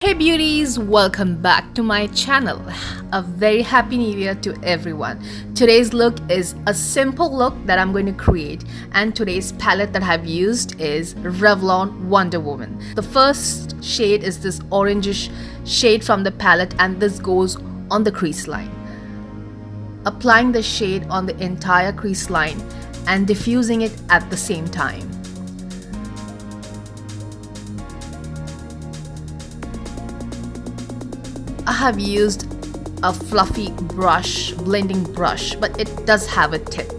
Hey beauties, welcome back to my channel. A very happy new year to everyone. Today's look is a simple look that I'm going to create, and today's palette that I've used is Revlon Wonder Woman. The first shade is this orangish shade from the palette, and this goes on the crease line. Applying the shade on the entire crease line and diffusing it at the same time. I have used a fluffy brush, blending brush, but it does have a tip.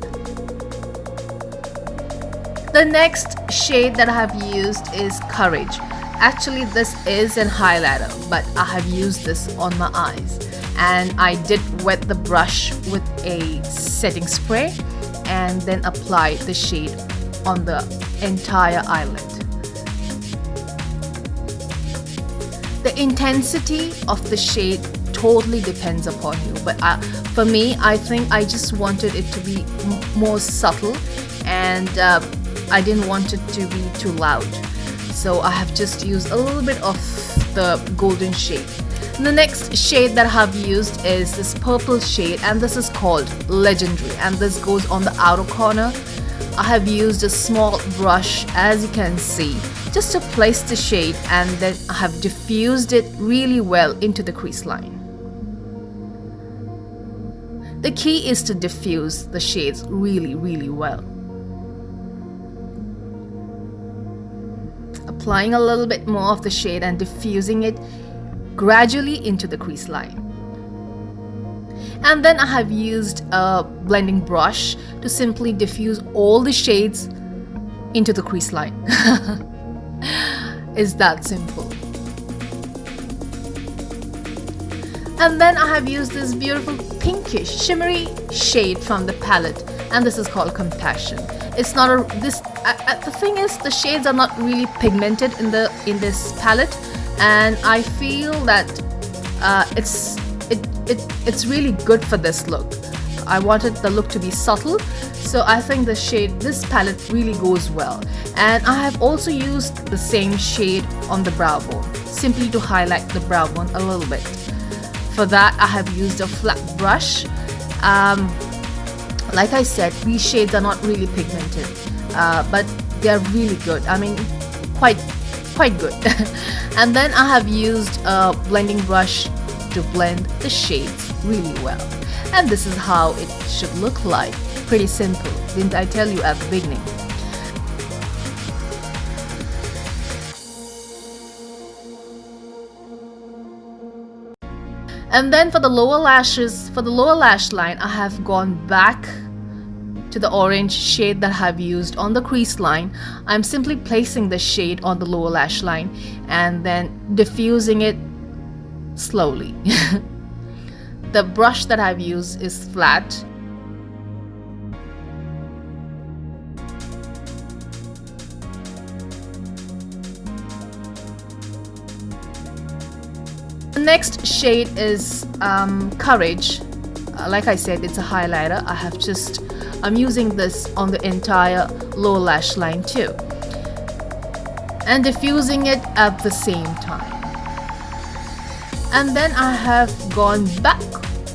The next shade that I have used is Courage. Actually, this is an highlighter, but I have used this on my eyes. And I did wet the brush with a setting spray and then apply the shade on the entire eyelid. The intensity of the shade totally depends upon you, but for me, I think I just wanted it to be more subtle, and I didn't want it to be too loud, so I have just used a little bit of the golden shade. The next shade that I have used is this purple shade, and this is called Legendary, and this goes on the outer corner. I have used a small brush, as you can see, just to place the shade, and then I have diffused it really well into the crease line. The key is to diffuse the shades really well. Applying a little bit more of the shade and diffusing it gradually into the crease line. And then I have used a blending brush to simply diffuse all the shades into the crease line. It's that simple. And then I have used this beautiful pinkish shimmery shade from the palette, and this is called Compassion. It's not the thing is, the shades are not really pigmented in this palette, and I feel that it's really good for this look. I wanted the look to be subtle, so I think this palette really goes well. And I have also used the same shade on the brow bone, simply to highlight the brow bone a little bit. For that, I have used a flat brush. Like I said, these shades are not really pigmented, but they are really good. I mean, quite good. And then I have used a blending brush to blend the shades really well. And this is how it should look like. Pretty simple, didn't I tell you at the beginning? And then for the lower lashes, for the lower lash line, I have gone back to the orange shade that I have used on the crease line. I'm simply placing the shade on the lower lash line and then diffusing it slowly. The brush that I've used is flat. The next shade is Courage. Like I said, it's a highlighter. I'm using this on the entire lower lash line too, and diffusing it at the same time. And then I have gone back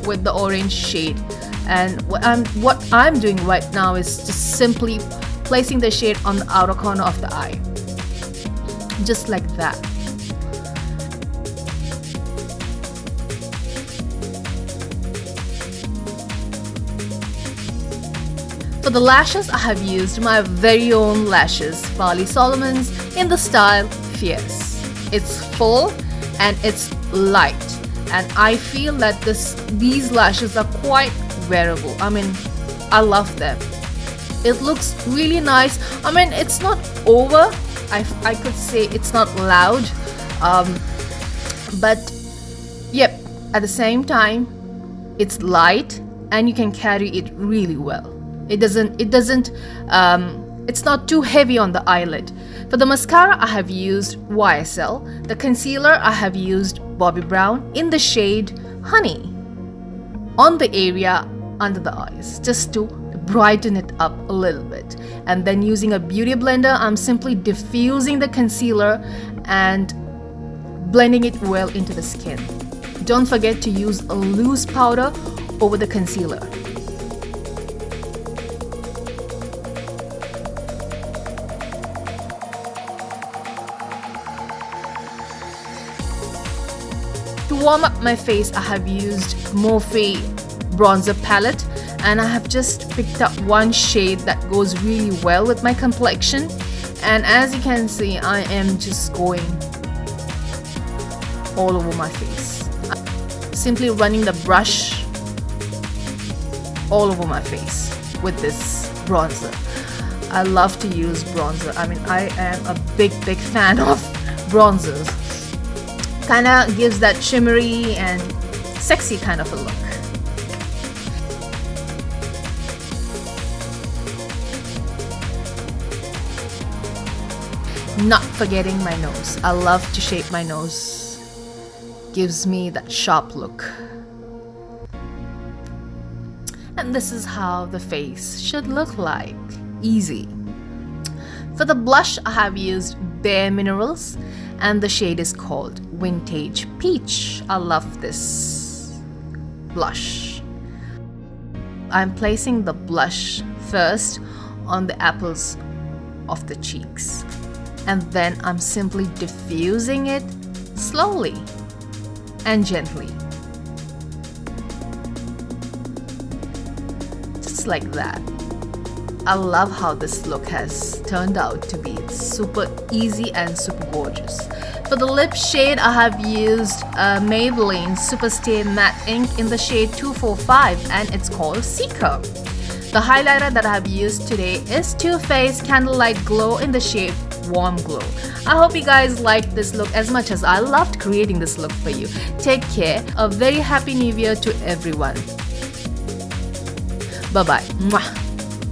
with the orange shade, and what I'm doing right now is just simply placing the shade on the outer corner of the eye, just like that. For the lashes, I have used my very own lashes, Farlie Solomons, in the style Fierce. It's full and it's light, and I feel that these lashes are quite wearable. I mean, I love them. It looks really nice. I mean, it's not over. I could say it's not loud, but yep, at the same time, it's light and you can carry it really well. It's not too heavy on the eyelid. For the mascara, I have used YSL. The concealer, I have used Bobbi Brown in the shade Honey on the area under the eyes, just to brighten it up a little bit. And then using a beauty blender, I'm simply diffusing the concealer and blending it well into the skin. Don't forget to use a loose powder over the concealer. To warm up my face, I have used Morphe bronzer palette, and I have just picked up one shade that goes really well with my complexion. And as you can see, I am just going all over my face. Simply running the brush all over my face with this bronzer. I love to use bronzer. I mean, I am a big fan of bronzers. Kinda gives that shimmery and sexy kind of a look. Not forgetting my nose. I love to shape my nose. Gives me that sharp look. And this is how the face should look like. Easy. For the blush, I have used Bare Minerals, and the shade is called Vintage Peach. I love this blush. I'm placing the blush first on the apples of the cheeks, and then I'm simply diffusing it slowly and gently. Just like that. I love how this look has turned out to be. It's super easy and super gorgeous. For the lip shade, I have used Maybelline Superstay Matte Ink in the shade 245, and it's called Seeker. The highlighter that I have used today is Too Faced Candlelight Glow in the shade Warm Glow. I hope you guys liked this look as much as I loved creating this look for you. Take care. A very happy new year to everyone. Bye-bye. Mwah.